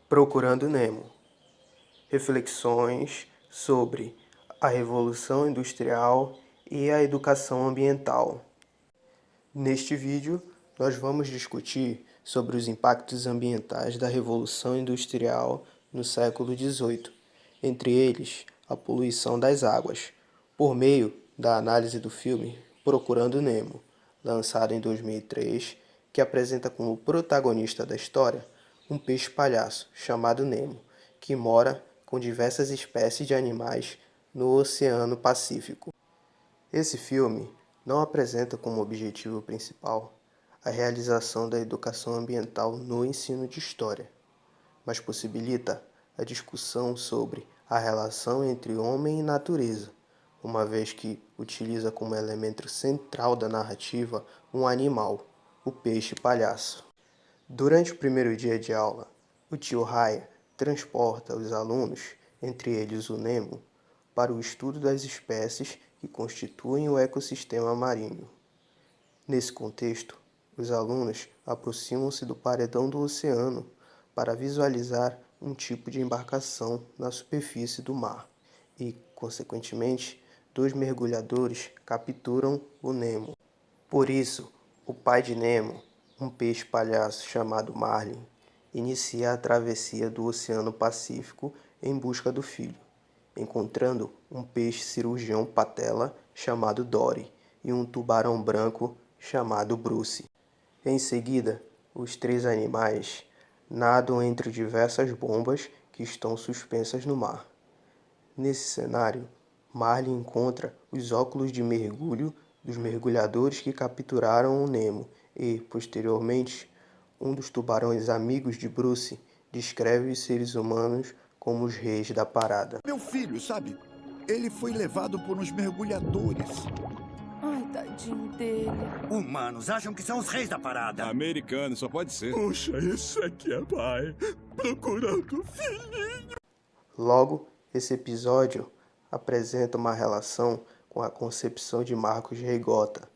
Procurando Nemo. Reflexões sobre a Revolução Industrial e a educação ambiental. Neste vídeo, nós vamos discutir sobre os impactos ambientais da Revolução Industrial no século XVIII, entre eles a poluição das águas, por meio da análise do filme Procurando Nemo, lançado em 2003, que apresenta como protagonista da história um peixe-palhaço chamado Nemo, que mora com diversas espécies de animais no Oceano Pacífico. Esse filme não apresenta como objetivo principal a realização da educação ambiental no ensino de história, mas possibilita a discussão sobre a relação entre homem e natureza, uma vez que utiliza como elemento central da narrativa um animal, o peixe-palhaço. Durante o primeiro dia de aula, o tio Raya transporta os alunos, entre eles o Nemo, para o estudo das espécies que constituem o ecossistema marinho. Nesse contexto, os alunos aproximam-se do paredão do oceano para visualizar um tipo de embarcação na superfície do mar e, consequentemente, dois mergulhadores capturam o Nemo. Por isso, o pai de Nemo, um peixe-palhaço chamado Marlin, inicia a travessia do Oceano Pacífico em busca do filho, encontrando um peixe-cirurgião patela chamado Dory e um tubarão branco chamado Bruce. Em seguida, os três animais nadam entre diversas bombas que estão suspensas no mar. Nesse cenário, Marlin encontra os óculos de mergulho dos mergulhadores que capturaram o Nemo e, posteriormente, um dos tubarões amigos de Bruce descreve os seres humanos como os reis da parada. Meu filho, sabe? Ele foi levado por uns mergulhadores. Ai, tadinho dele. Humanos acham que são os reis da parada. Americano, só pode ser. Puxa, isso aqui é pai. Procurando filhinho. Logo, esse episódio apresenta uma relação com a concepção de Marcos Reigota,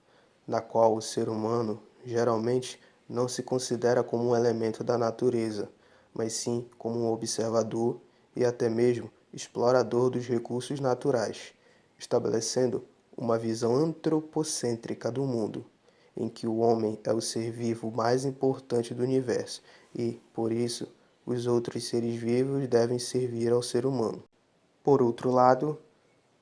na qual o ser humano geralmente não se considera como um elemento da natureza, mas sim como um observador e até mesmo explorador dos recursos naturais, estabelecendo uma visão antropocêntrica do mundo, em que o homem é o ser vivo mais importante do universo e, por isso, os outros seres vivos devem servir ao ser humano. Por outro lado,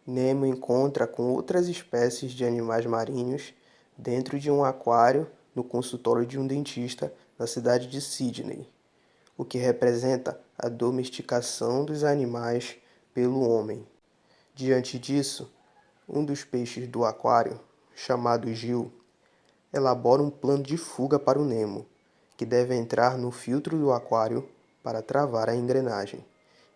Nemo encontra com outras espécies de animais marinhos dentro de um aquário no consultório de um dentista na cidade de Sydney, o que representa a domesticação dos animais pelo homem. Diante disso, um dos peixes do aquário, chamado Gil, elabora um plano de fuga para o Nemo, que deve entrar no filtro do aquário para travar a engrenagem,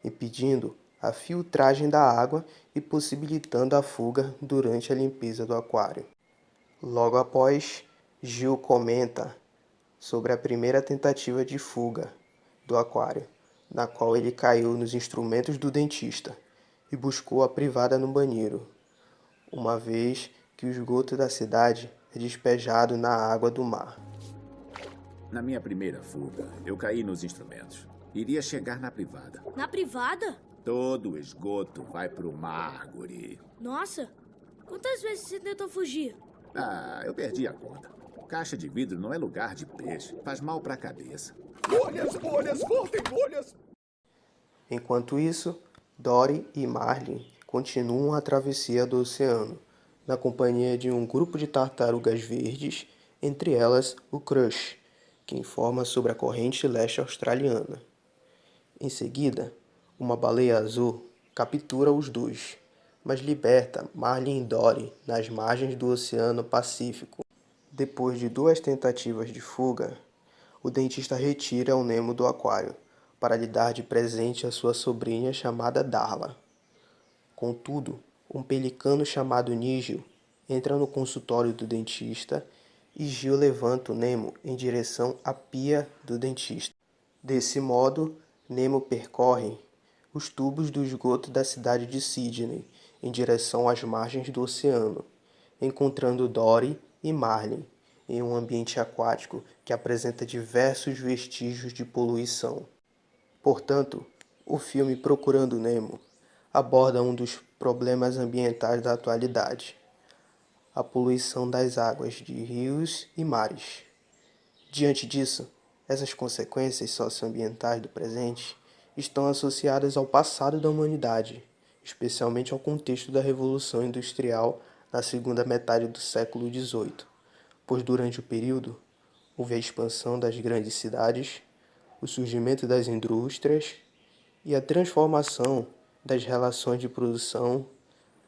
impedindo a filtragem da água e possibilitando a fuga durante a limpeza do aquário. Logo após, Gil comenta sobre a primeira tentativa de fuga do aquário, na qual ele caiu nos instrumentos do dentista e buscou a privada no banheiro, uma vez que o esgoto da cidade é despejado na água do mar. Na minha primeira fuga, eu caí nos instrumentos. Iria chegar na privada. Na privada? Todo o esgoto vai pro mar, guri. Nossa, quantas vezes você tentou fugir? Eu perdi a conta. Caixa de vidro não é lugar de peixe. Faz mal pra cabeça. Bolhas, bolhas, voltem bolhas. Enquanto isso, Dory e Marlin continuam a travessia do oceano, na companhia de um grupo de tartarugas verdes, entre elas o Crush, que informa sobre a corrente leste australiana. Em seguida, uma baleia azul captura os dois, mas liberta Marlin e Dory nas margens do Oceano Pacífico. Depois de duas tentativas de fuga, o dentista retira o Nemo do aquário para lhe dar de presente a sua sobrinha chamada Darla. Contudo, um pelicano chamado Nigel entra no consultório do dentista e Gil levanta o Nemo em direção à pia do dentista. Desse modo, Nemo percorre os tubos do esgoto da cidade de Sydney em direção às margens do oceano, encontrando Dory e Marlin em um ambiente aquático que apresenta diversos vestígios de poluição. Portanto, o filme Procurando Nemo aborda um dos problemas ambientais da atualidade: a poluição das águas de rios e mares. Diante disso, essas consequências socioambientais do presente estão associadas ao passado da humanidade, especialmente ao contexto da Revolução Industrial na segunda metade do século XVIII, pois durante o período houve a expansão das grandes cidades, o surgimento das indústrias e a transformação das relações de produção,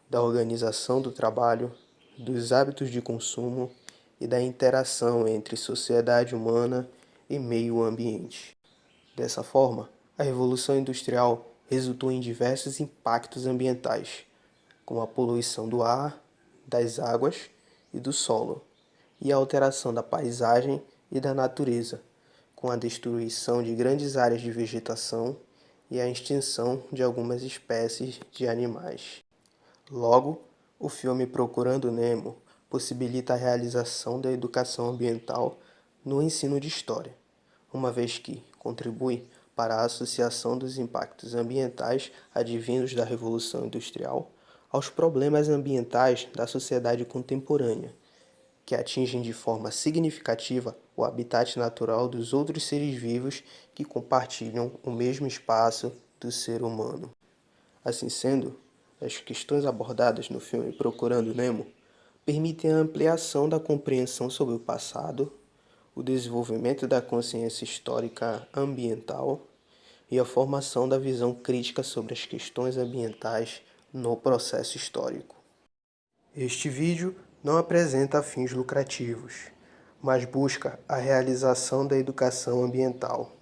da organização do trabalho, dos hábitos de consumo e da interação entre sociedade humana e meio ambiente. Dessa forma, a Revolução Industrial resultou em diversos impactos ambientais, como a poluição do ar, das águas e do solo, e a alteração da paisagem e da natureza, com a destruição de grandes áreas de vegetação e a extinção de algumas espécies de animais. Logo, o filme Procurando Nemo possibilita a realização da educação ambiental no ensino de história, uma vez que contribui para a associação dos impactos ambientais advindos da Revolução Industrial aos problemas ambientais da sociedade contemporânea, que atingem de forma significativa o habitat natural dos outros seres vivos que compartilham o mesmo espaço do ser humano. Assim sendo, as questões abordadas no filme Procurando Nemo permitem a ampliação da compreensão sobre o passado, o desenvolvimento da consciência histórica ambiental e a formação da visão crítica sobre as questões ambientais no processo histórico. Este vídeo não apresenta fins lucrativos, mas busca a realização da educação ambiental.